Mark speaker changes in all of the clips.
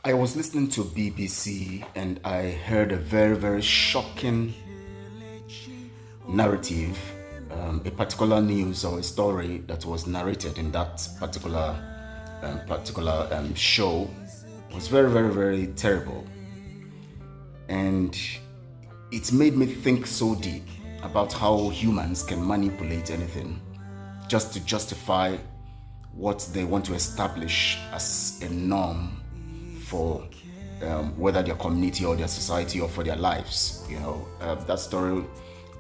Speaker 1: I was listening to BBC and I heard a very, very shocking narrative, a particular news or a story that was narrated in that particular show was very, very, very terrible. And it made me think so deep about how humans can manipulate anything just to justify what they want to establish as a norm for whether their community or their society or for their lives. That story.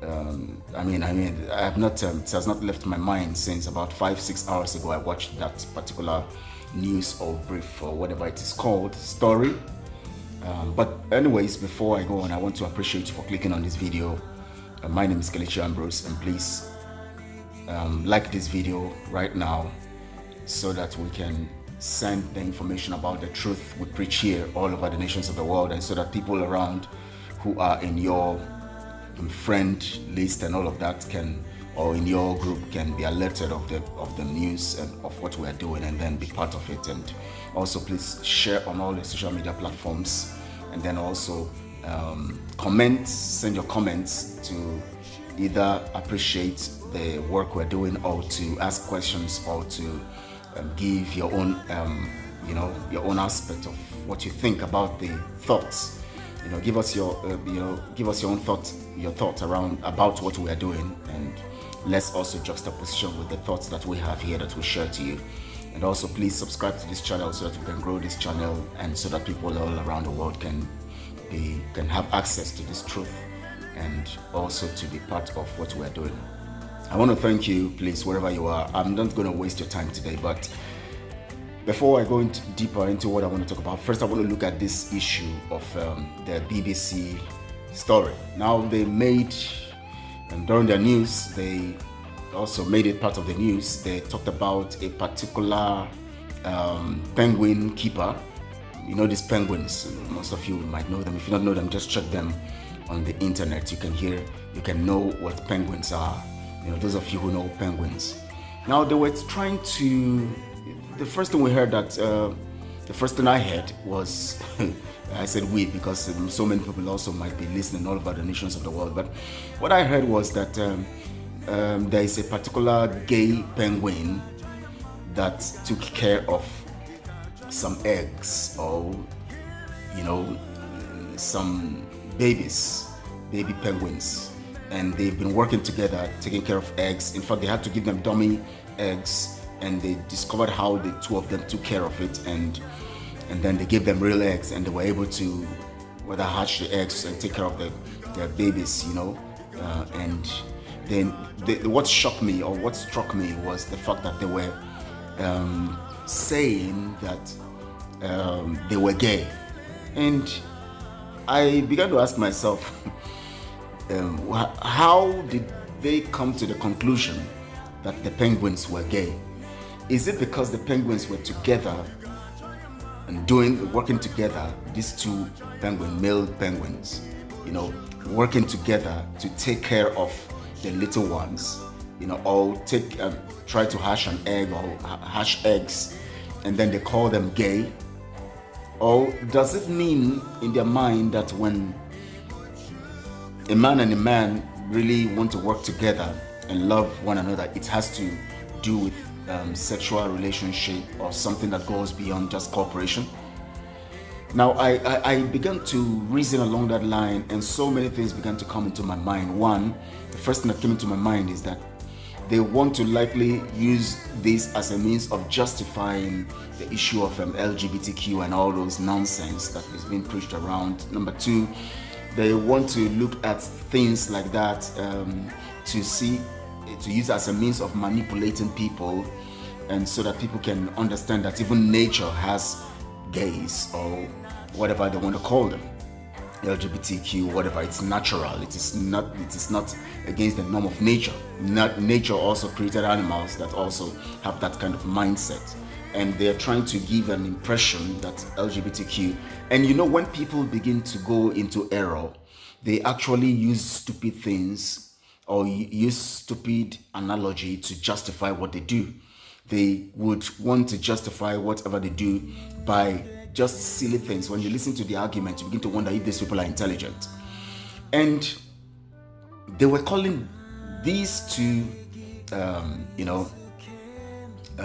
Speaker 1: I have not. It has not left my mind since about 5-6 hours ago. I watched that particular news or brief or whatever it is called story. But anyways, before I go on, I want to appreciate you for clicking on this video. My name is Kelechi Ambrose, and please like this video right now so that we can send the information about the truth we preach here all over the nations of the world, and so that people around who are in your friend list and all of that or in your group can be alerted of the news and of what we are doing, and then be part of it. And also please share on all the social media platforms, and then also send your comments to either appreciate the work we're doing, or to ask questions, or to give your own your own aspect of what you think about the thoughts. Give us your own thoughts about what we are doing, and let's also juxtaposition with the thoughts that we have here that we share to you. And also please subscribe to this channel so that we can grow this channel, and so that people all around the world can have access to this truth, and also to be part of what we are doing. I want to thank you, please, wherever you are. I'm not going to waste your time today, but before I go deeper into what I want to talk about, first I want to look at this issue of the BBC story. Now, they made, during their news, they also made it part of the news. They talked about a particular penguin keeper. These penguins, most of you might know them. If you don't know them, just check them on the internet. You can know what penguins are. Those of you who know penguins. Now, they were trying to. The first thing I heard was, I said we because so many people also might be listening all over the nations of the world. But what I heard was that there is a particular gay penguin that took care of some eggs, or some baby penguins, and they've been working together taking care of eggs. In fact, they had to give them dummy eggs, and they discovered how the two of them took care of it, and then they gave them real eggs, and they were able to hatch the eggs and take care of their babies. And then what struck me was the fact that they were saying that they were gay. And I began to ask myself, how did they come to the conclusion that the penguins were gay? Is it because the penguins were together and working together, these two male penguins, working together to take care of the little ones, or try to hatch an egg or hatch eggs, and then they call them gay? Or does it mean in their mind that when a man and a man really want to work together and love one another, it has to do with sexual relationship, or something that goes beyond just cooperation? Now, I began to reason along that line, and so many things began to come into my mind. One, the first thing that came into my mind is that they want to likely use this as a means of justifying the issue of LGBTQ and all those nonsense that is being preached around. Number two, they want to look at things like that to use as a means of manipulating people, and so that people can understand that even nature has gays, or whatever they want to call them, LGBTQ, whatever. It's natural. It is not against the norm of nature. Nature also created animals that also have that kind of mindset, and they are trying to give an impression that LGBTQ. And when people begin to go into error, they actually use stupid things, or use stupid analogy to justify what they do. They would want to justify whatever they do by just silly things. When you listen to the argument, you begin to wonder if these people are intelligent. And they were calling these two,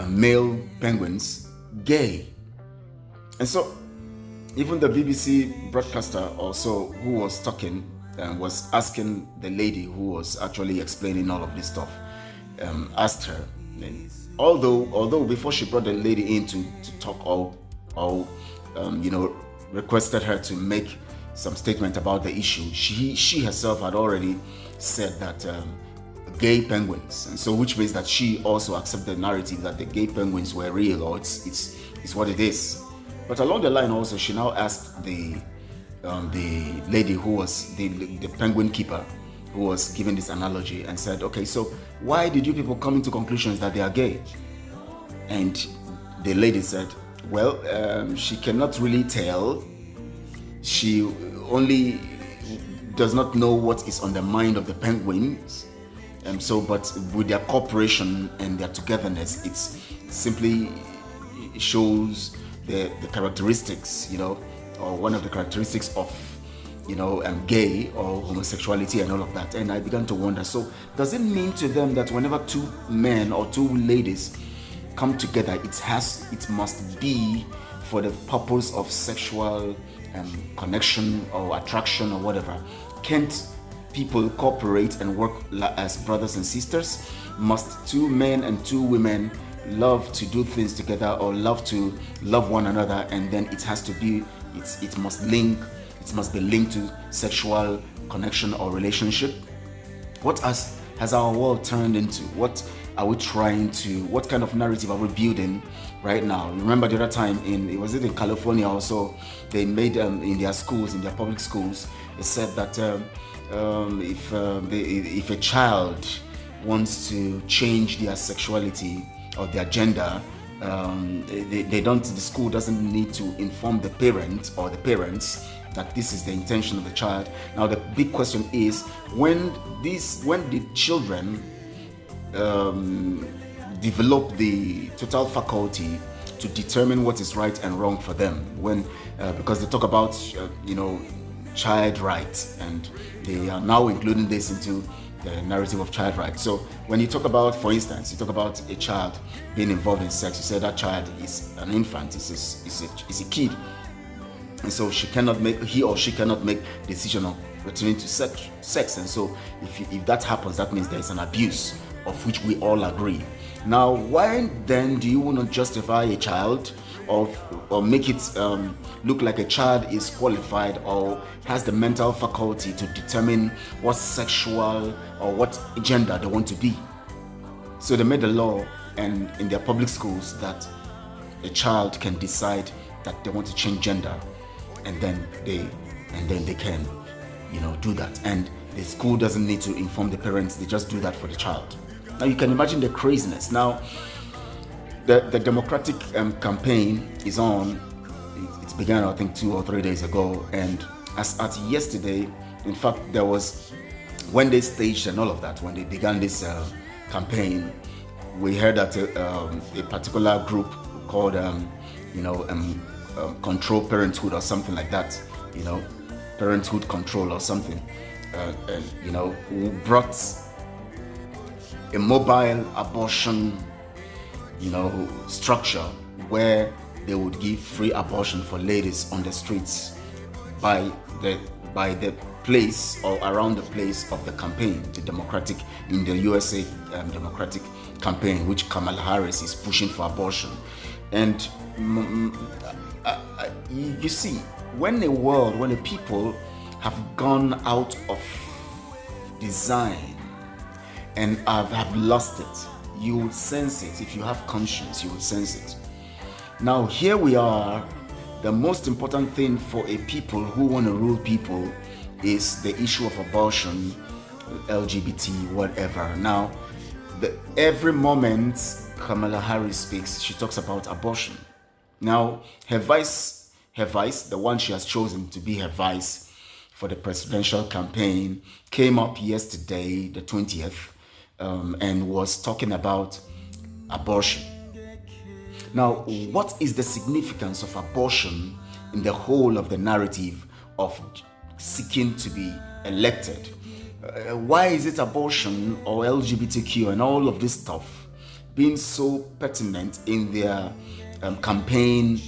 Speaker 1: male penguins gay. And so even the BBC broadcaster also who was talking was asking the lady who was actually explaining all of this stuff, asked her, and although before she brought the lady in to talk, or requested her to make some statement about the issue, she herself had already said that gay penguins, and so which means that she also accepted the narrative that the gay penguins were real, or it's what it is. But along the line also, she now asked the lady who was the penguin keeper, who was giving this analogy, and said, okay, so why did you people come into conclusions that they are gay? And the lady said, well, she cannot really tell. She only does not know what is on the mind of the penguins. But with their cooperation and their togetherness, it's simply shows the characteristics, or one of the characteristics of, gay or homosexuality and all of that. And I began to wonder, so does it mean to them that whenever two men or two ladies come together, it must be for the purpose of sexual connection or attraction or whatever? Can't people cooperate and work as brothers and sisters? Must two men and two women love to do things together, or love to love one another, and then it must be linked to sexual connection or relationship? What has our world turned into? What are we what kind of narrative are we building right now? Remember the other time in California also, they made in their schools, in their public schools, it said that if a child wants to change their sexuality or their gender, the school doesn't need to inform the parent or the parents that this is the intention of the child. Now the big question is, when the children develop the total faculty to determine what is right and wrong for them, because they talk about child rights, and they are now including this into the narrative of child rights. So when you talk about, for instance, you talk about a child being involved in sex, you say that child is an infant, is a kid, and so he or she cannot make decision of returning to sex. And so if that happens, that means there is an abuse, of which we all agree. Now, why then do you want to justify a child or make it look like a child is qualified or has the mental faculty to determine what sexual or what gender they want to be? So they made a law and in their public schools that a child can decide that they want to change gender, and then they can do that, and the school doesn't need to inform the parents, they just do that for the child. Now you can imagine the craziness. Now the Democratic campaign is on. It began, I think, 2 or 3 days ago, and as at yesterday, in fact, there was, when they staged and all of that, when they began this campaign, we heard that a particular group called Control Parenthood or something like that, Parenthood Control or something, who brought a mobile abortion structure where they would give free abortion for ladies on the streets by the place or around the place of the campaign, in the USA Democratic campaign, which Kamala Harris is pushing for abortion. And you see, when the people have gone out of design and have lost it, you will sense it. If you have conscience, you will sense it. Now here we are. The most important thing for a people who want to rule people is the issue of abortion, LGBT, whatever. Now, every moment Kamala Harris speaks, she talks about abortion. Now, her vice, the one she has chosen to be her vice for the presidential campaign, came up yesterday, the 20th, and was talking about abortion. Now, what is the significance of abortion in the whole of the narrative of seeking to be elected? Why is it abortion or LGBTQ and all of this stuff being so pertinent in their campaign,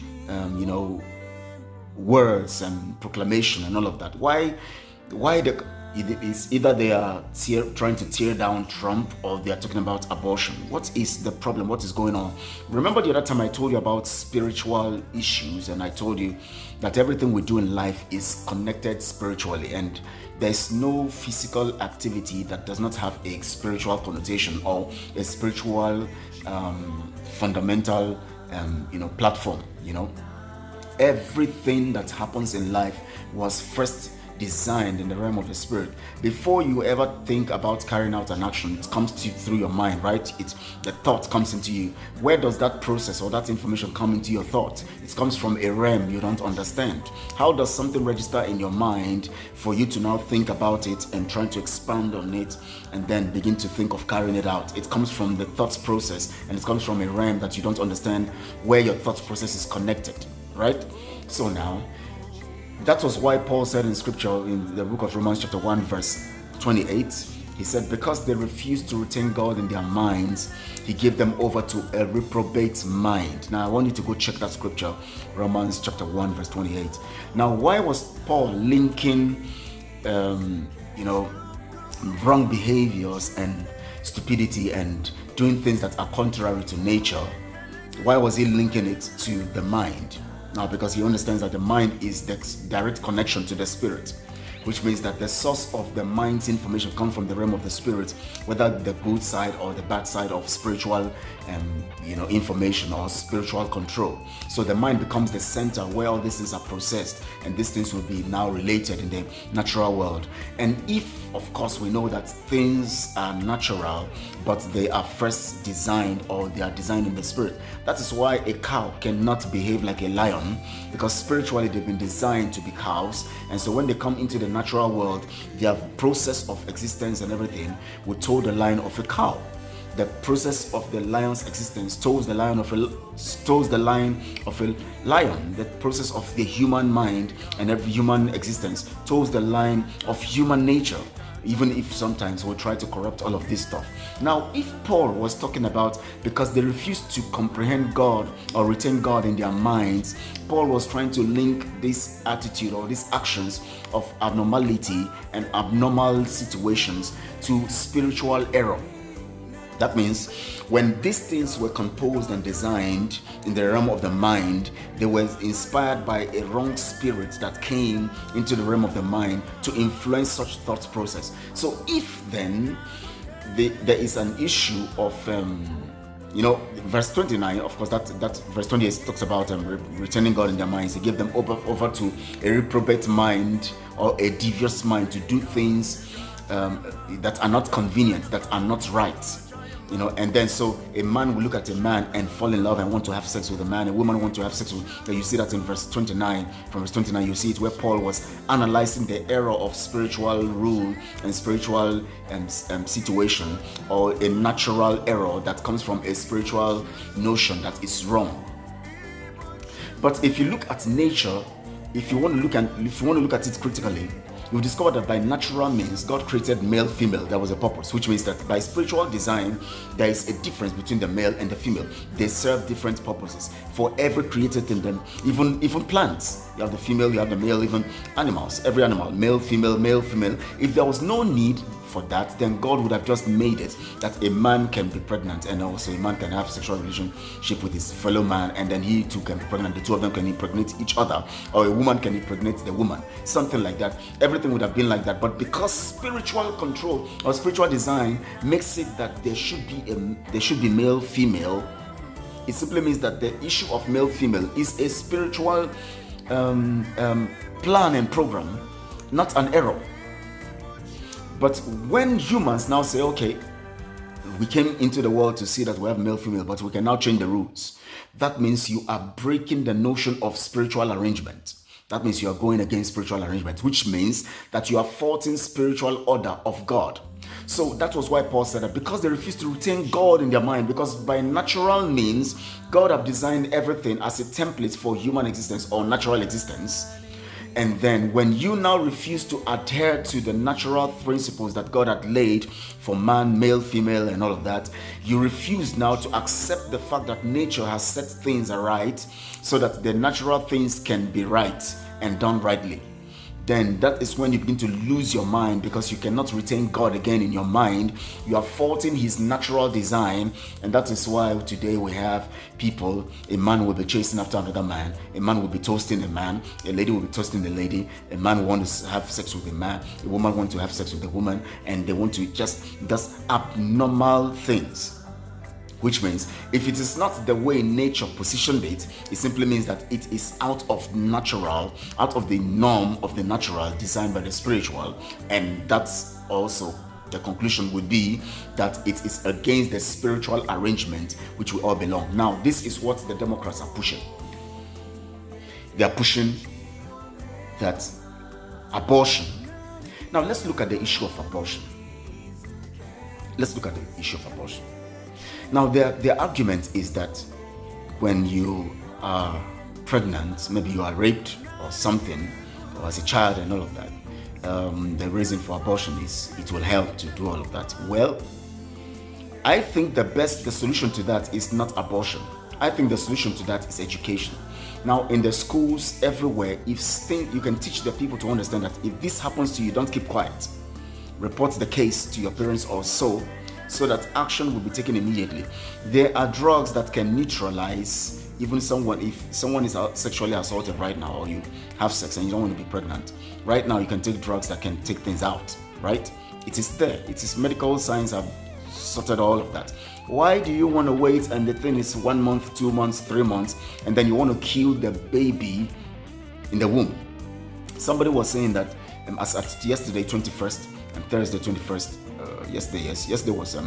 Speaker 1: words and proclamation and all of that? Why it's either they are trying to tear down Trump or they are talking about abortion. What is the problem? What is going on? Remember the other time I told you about spiritual issues, and I told you that everything we do in life is connected spiritually, and there's no physical activity that does not have a spiritual connotation or a spiritual fundamental platform. Everything that happens in life was first designed in the realm of the spirit. Before you ever think about carrying out an action, it comes to you through your mind, right? The thought comes into you. Where does that process or that information come into your thought? It comes from a realm you don't understand. How does something register in your mind for you to now think about it and trying to expand on it and then begin to think of carrying it out? It comes from the thoughts process, and it comes from a realm that you don't understand where your thoughts process is connected, right? So now, that was why Paul said in scripture in the book of Romans chapter 1 verse 28, he said, because they refused to retain God in their minds, he gave them over to a reprobate mind. Now I want you to go check that scripture, Romans chapter 1 verse 28. Now why was Paul linking wrong behaviors and stupidity and doing things that are contrary to nature? Why was he linking it to the mind? Now, because he understands that the mind is the direct connection to the spirit, which means that the source of the mind's information comes from the realm of the spirit, whether the good side or the bad side of spiritual information or spiritual control. So the mind becomes the center where all these things are processed, and these things will be now related in the natural world. And if, of course, we know that things are natural, but they are first designed, or they are designed in the spirit. That is why a cow cannot behave like a lion, because spiritually they've been designed to be cows. And so when they come into the natural world, their process of existence and everything will toe the line of a cow. The process of the lion's existence toes the line of a lion. The process of the human mind and every human existence toes the line of human nature, even if sometimes we try to corrupt all of this stuff. Now, if Paul was talking about because they refused to comprehend God or retain God in their minds, Paul was trying to link this attitude or these actions of abnormality and abnormal situations to spiritual error. That means when these things were composed and designed in the realm of the mind, they were inspired by a wrong spirit that came into the realm of the mind to influence such thought process. So if then there is an issue of verse 29, of course, that verse 28 talks about returning God in their minds. He gave them over to a reprobate mind or a devious mind to do things that are not convenient, that are not right. And then so a man will look at a man and fall in love and want to have sex with a man. A woman want to have sex with. You see that in verse 29. From verse 29, you see it where Paul was analyzing the error of spiritual rule and spiritual situation, or a natural error that comes from a spiritual notion that is wrong. But if you look at nature, if you want to look at it critically, you discover that by natural means, God created male, female. There was a purpose, which means that by spiritual design, there is a difference between the male and the female. They serve different purposes for every created thing. Then even plants, you have the female, you have the male. Even animals, every animal, male, female, male, female. If there was no need for that, then God would have just made it that a man can be pregnant, and also a man can have sexual relationship with his fellow man, and then he too can be pregnant. The two of them can impregnate each other, or a woman can impregnate the woman, something like that. Everything would have been like that. But because spiritual control or spiritual design makes it that there should be male, female, it simply means that the issue of male, female is a spiritual plan and program, not an error. But when humans now say, okay, we came into the world to see that we have male, female, but we can now change the rules, that means you are breaking the notion of spiritual arrangement. That means you are going against spiritual arrangement, which means that you are faulting spiritual order of God. So that was why Paul said that because they refuse to retain God in their mind, because by natural means, God have designed everything as a template for human existence or natural existence. And then when you now refuse to adhere to the natural principles that God had laid for man, male, female, and all of that, you refuse now to accept the fact that nature has set things aright so that the natural things can be right and done rightly. Then that is when you begin to lose your mind, because you cannot retain God again in your mind. You are faulting his natural design, and that is why today we have people, a man will be chasing after another man, a man will be toasting a man, a lady will be toasting a lady, a man will want to have sex with a man, a woman wants to have sex with a woman, and they want to just abnormal things. Which means if it is not the way nature positioned it, it simply means that it is out of the norm of the natural designed by the spiritual. And that's also the conclusion would be that it is against the spiritual arrangement which we all belong. Now, this is what the Democrats are pushing. They are pushing that abortion. Now, let's look at the issue of abortion. Now, their argument is that when you are pregnant, maybe you are raped or something, or as a child and all of that, the reason for abortion is it will help to do all of that. Well, I think the solution to that is not abortion. I think the solution to that is education. Now, in the schools everywhere, you can teach the people to understand that if this happens to you, don't keep quiet. Report the case to your parents or so that action will be taken immediately. There are drugs that can neutralize even someone. If someone is sexually assaulted right now, or you have sex and you don't want to be pregnant, right now you can take drugs that can take things out, right? It is there. It is medical science have sorted all of that. Why do you want to wait and the thing is 1 month, 2 months, 3 months, and then you want to kill the baby in the womb? Somebody was saying that as at yesterday 21st and Thursday 21st, yesterday was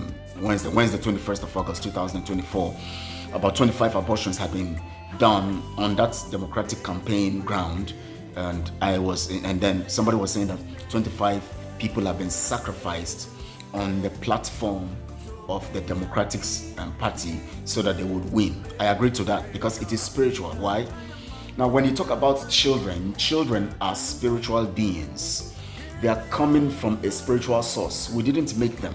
Speaker 1: Wednesday 21st of August 2024, about 25 abortions had been done on that Democratic campaign ground, and then somebody was saying that 25 people have been sacrificed on the platform of the Democratic Party so that they would win. I agree to that because it is spiritual. Why? Now, when you talk about children are spiritual beings. They are coming from a spiritual source. We didn't make them.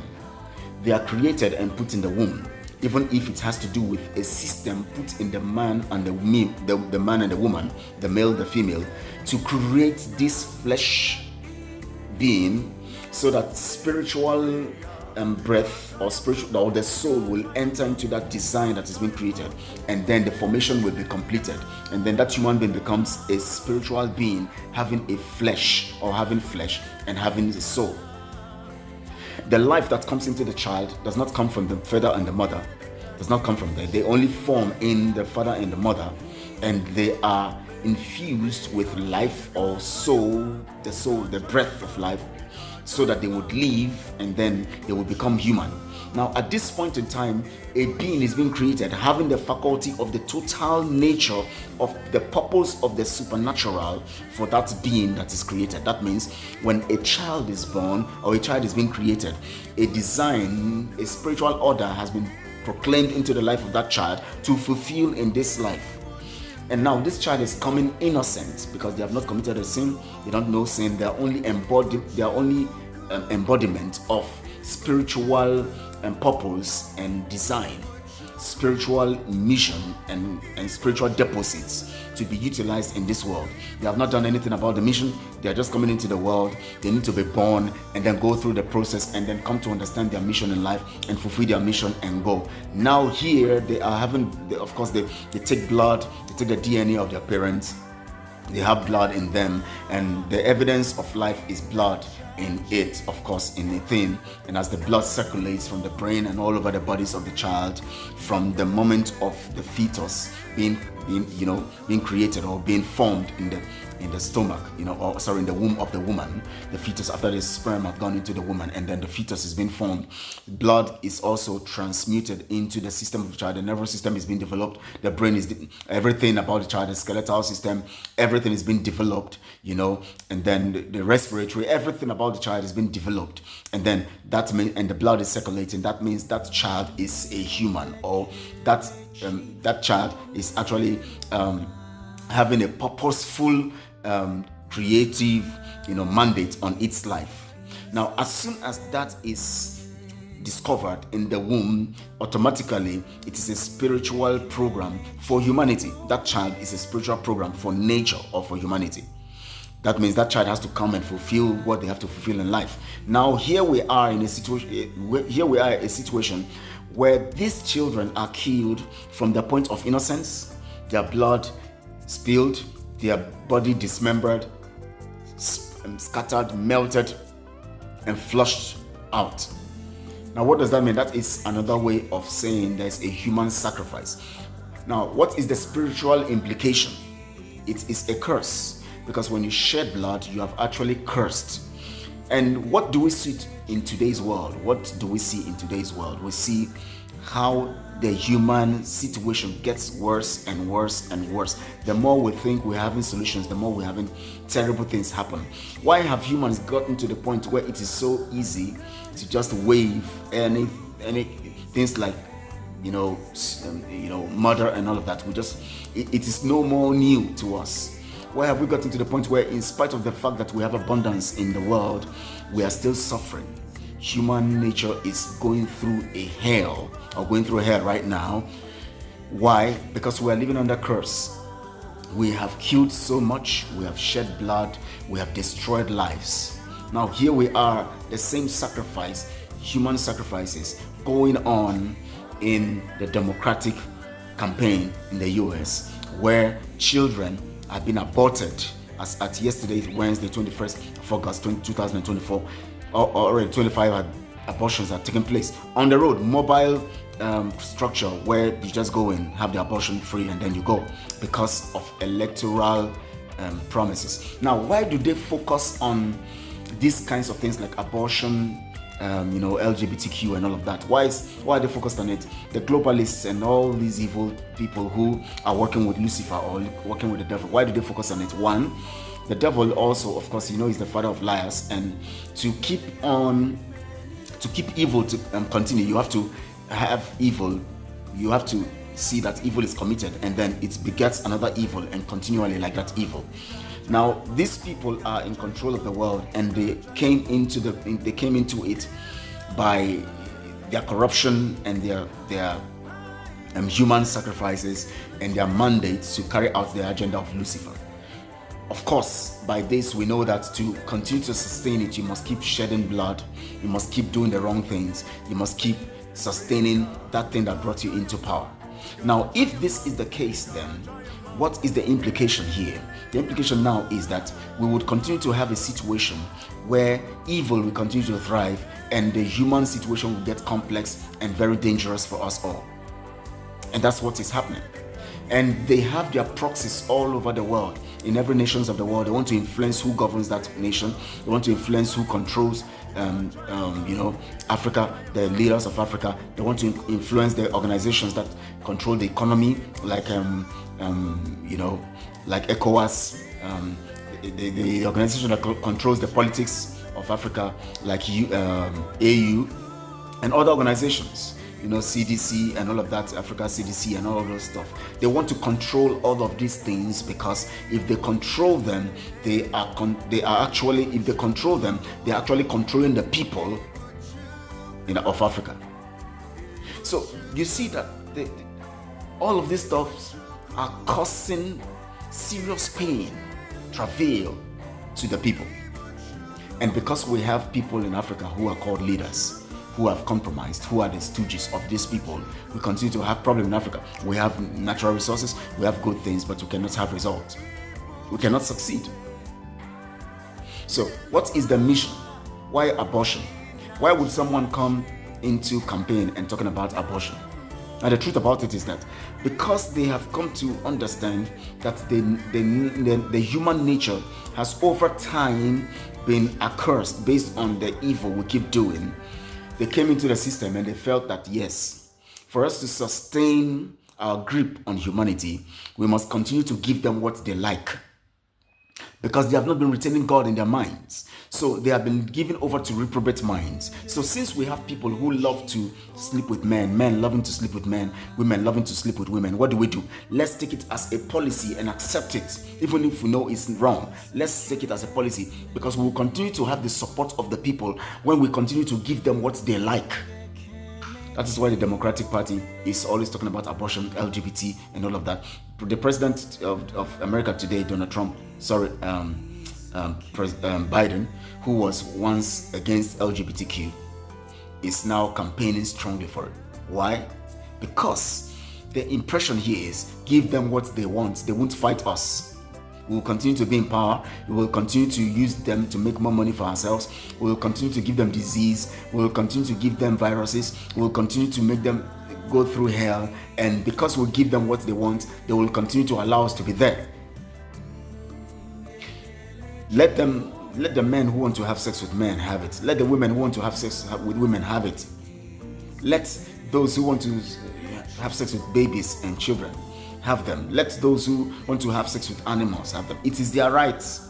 Speaker 1: They are created and put in the womb, even if it has to do with a system put in the man and the man and the woman, the male, the female, to create this flesh being, so that spiritual breath or the soul will enter into that design that is being created, and then the formation will be completed, and then that human being becomes a spiritual being having flesh and having a soul. The life that comes into the child does not come from the father and the mother, does not come from there. They only form in the father and the mother, and they are infused with life or soul, the breath of life, so that they would live and then they would become human. Now, at this point in time, a being is being created having the faculty of the total nature of the purpose of the supernatural for that being that is created. That means when a child is born or a child is being created, a spiritual order has been proclaimed into the life of that child to fulfill in this life. And now this child is coming innocent because they have not committed a sin. They don't know sin. They are only embodiment of spiritual purpose and design, spiritual mission and spiritual deposits to be utilized in this world. They have not done anything about the mission. They are just coming into the world. They need to be born and then go through the process and then come to understand their mission in life and fulfill their mission and go. Now here they take blood, they take the DNA of their parents. They have blood in them, and the evidence of life is blood in it, of course, in a thing. And as the blood circulates from the brain and all over the bodies of the child, from the moment of the fetus being created or being formed in the stomach, or sorry, in the womb of the woman, the fetus, after the sperm have gone into the woman and then the fetus is being formed. Blood is also transmuted into the system of the child. The nervous system is being developed. The brain is everything about the child, the skeletal system, everything is being developed, and then the respiratory, everything about the child is being developed. And then that means, and the blood is circulating. That means that child is a human, or that child is actually having a purposeful, creative, mandate on its life. Now, as soon as that is discovered in the womb, automatically it is a spiritual program for humanity. That child is a spiritual program for nature or for humanity. That means that child has to come and fulfill what they have to fulfill in life. Now, here we are in a situation where these children are killed from the point of innocence, their blood spilled, their body dismembered, scattered, melted, and flushed out. Now, what does that mean? That is another way of saying there's a human sacrifice. Now, what is the spiritual implication? It is a curse, because when you shed blood, you have actually cursed. And what do we see in today's world? What do we see in today's world? We see how the human situation gets worse and worse and worse. The more we think we're having solutions, the more we're having terrible things happen. Why have humans gotten to the point where it is so easy to just wave any things like murder and all of that? It is no more new to us. Why have we gotten to the point where, in spite of the fact that we have abundance in the world, we are still suffering? Human nature is going through hell right now. Why? Because we are living under curse. We have killed so much, we have shed blood, we have destroyed lives. Now here we are, the same sacrifice, human sacrifices, going on in the Democratic campaign in the US, where children have been aborted. As at yesterday, Wednesday, 21st of August 2024, already 25 abortions are taking place on the road. Mobile structure where you just go and have the abortion free and then you go, because of electoral promises. Now, why do they focus on these kinds of things like abortion, LGBTQ and all of that? Why are they focused on it? The globalists and all these evil people who are working with Lucifer or working with the devil, why do they focus on it? One, the devil also, of course, is the father of liars, and to keep evil to continue, you have to have evil. You have to see that evil is committed, and then it begets another evil, and continually like that evil. Now, these people are in control of the world, and they came into it by their corruption and their human sacrifices and their mandates to carry out the agenda of Lucifer. Of course, by this we know that to continue to sustain it, you must keep shedding blood, you must keep doing the wrong things, you must keep sustaining that thing that brought you into power. Now, if this is the case, then what is the implication here? The implication now is that we would continue to have a situation where evil will continue to thrive, and the human situation will get complex and very dangerous for us all. And that's what is happening. And they have their proxies all over the world. In every nations of the world, they want to influence who governs that nation. They want to influence who controls, Africa, the leaders of Africa. They want to influence the organizations that control the economy, like like ECOWAS, the organization that controls the politics of Africa, like AU, and other organizations. CDC and all of that, Africa CDC and all of those stuff. They want to control all of these things, because if they control them, they are actually controlling the people of Africa. So you see that all of these stuff are causing serious pain, travail to the people. And because we have people in Africa who are called leaders, who have compromised, who are the stooges of these people, we continue to have problems in Africa. We have natural resources, we have good things, but we cannot have results. We cannot succeed. So what is the mission? Why abortion? Why would someone come into campaign and talking about abortion? And the truth about it is that because they have come to understand that the human nature has over time been accursed based on the evil we keep doing, they came into the system and they felt that yes, for us to sustain our grip on humanity, we must continue to give them what they like, because they have not been retaining God in their minds. So they have been given over to reprobate minds. So since we have people who love to sleep with men, men loving to sleep with men, women loving to sleep with women, what do? Let's take it as a policy and accept it, even if we know it's wrong. Let's take it as a policy, because we will continue to have the support of the people when we continue to give them what they like. That is why the Democratic Party is always talking about abortion, LGBT, and all of that. The president of America today, Donald Trump, Biden, who was once against LGBTQ, is now campaigning strongly for it. Why? Because the impression here is give them what they want. They won't fight us. We will continue to be in power. We will continue to use them to make more money for ourselves. We will continue to give them disease. We will continue to give them viruses. We will continue to make them go through hell. And because we'll give them what they want, they will continue to allow us to be there. Let the men who want to have sex with men have it. Let the women who want to have sex with women have it. Let those who want to have sex with babies and children have them. Let those who want to have sex with animals have them. It is their rights.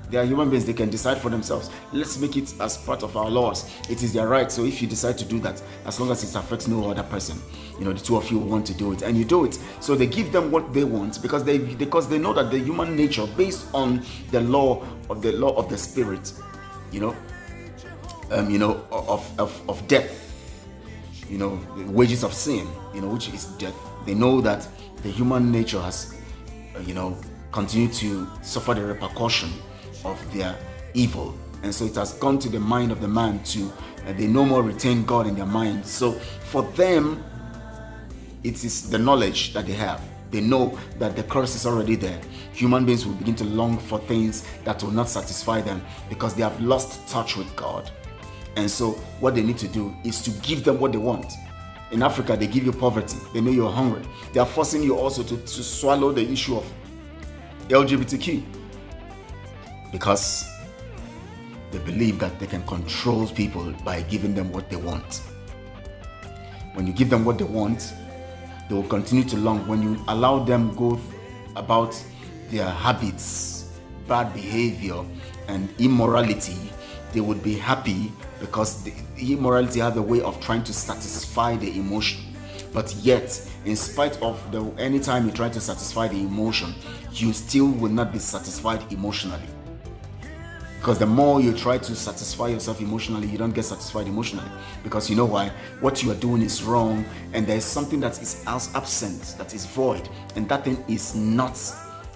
Speaker 1: They are human beings. They can decide for themselves. Let's make it as part of our laws. It is their right. So if you decide to do that, as long as it affects no other person, the two of you want to do it, and you do it. So they give them what they want because they know that the human nature, based on the law of the spirit, of death, the wages of sin, which is death. They know that the human nature has, continued to suffer the repercussion of their evil. And so it has gone to the mind of the man to, they no more retain God in their mind. So for them, it is the knowledge that they have. They know that the curse is already there. Human beings will begin to long for things that will not satisfy them because they have lost touch with God. And so what they need to do is to give them what they want. In Africa, they give you poverty. They know you're hungry. They are forcing you also to swallow the issue of LGBTQ because they believe that they can control people by giving them what they want. When you give them what they want, they will continue to long. When you allow them go about their habits, bad behavior, and immorality, they would be happy because the immorality has a way of trying to satisfy the emotion. But yet, in spite of anytime you try to satisfy the emotion, you still will not be satisfied emotionally. Because the more you try to satisfy yourself emotionally, you don't get satisfied emotionally. Because you know why? What you are doing is wrong, and there is something that is absent, that is void, and that thing is not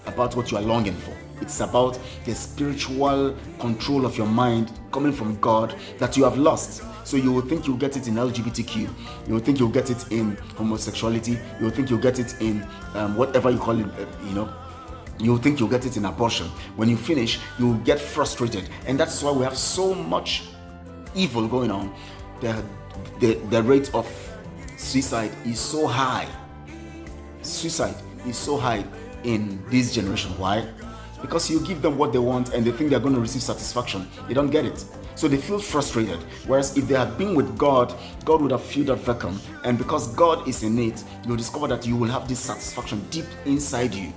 Speaker 1: about what you are longing for. It's about the spiritual control of your mind coming from God that you have lost. So you will think you'll get it in LGBTQ, you will think you'll get it in homosexuality, you will think you'll get it in whatever you call it, you will think you'll get it in abortion. When you finish, you will get frustrated. And that's why we have so much evil going on. The rate of suicide is so high. Suicide is so high in this generation. Why? Because you give them what they want and they think they're going to receive satisfaction. They don't get it. So they feel frustrated. Whereas if they had been with God, God would have filled that vacuum. And because God is in it, you'll discover that you will have this satisfaction deep inside you.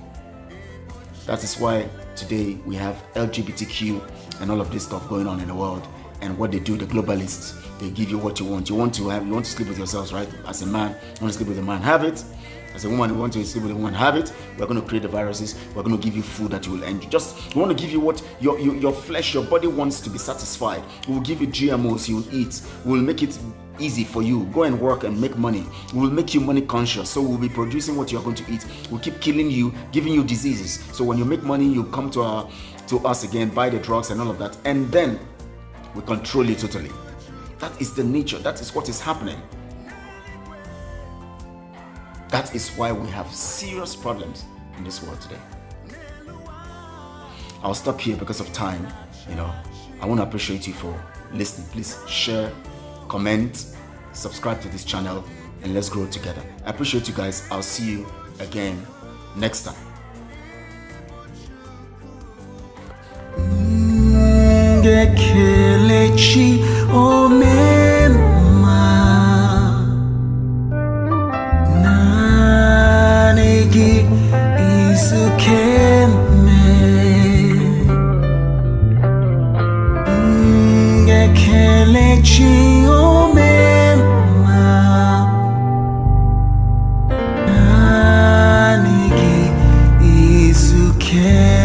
Speaker 1: That is why today we have LGBTQ and all of this stuff going on in the world. And what they do, the globalists, they give you what you want. You want to sleep with yourselves, right? As a man, you want to sleep with a man, have it. As a woman, you want to sleep with a woman, have it. We're going to create the viruses. We're going to give you food that you will enjoy. We want to give you what your flesh, your body wants to be satisfied. We will give you GMOs you will eat. We will make it easy for you. Go and work and make money. We will make you money conscious. So we'll be producing what you're going to eat. We'll keep killing you, giving you diseases. So when you make money, you come to us again, buy the drugs and all of that. And then we control you totally. That is the nature. That is what is happening. That is why we have serious problems in this world today. I'll stop here because of time. I want to appreciate you for listening. Please share, comment, subscribe to this channel, and let's grow together. I appreciate you guys. I'll see you again next time.
Speaker 2: Kelechi omema nanegi isukeme Kelechi omema nanegi isukeme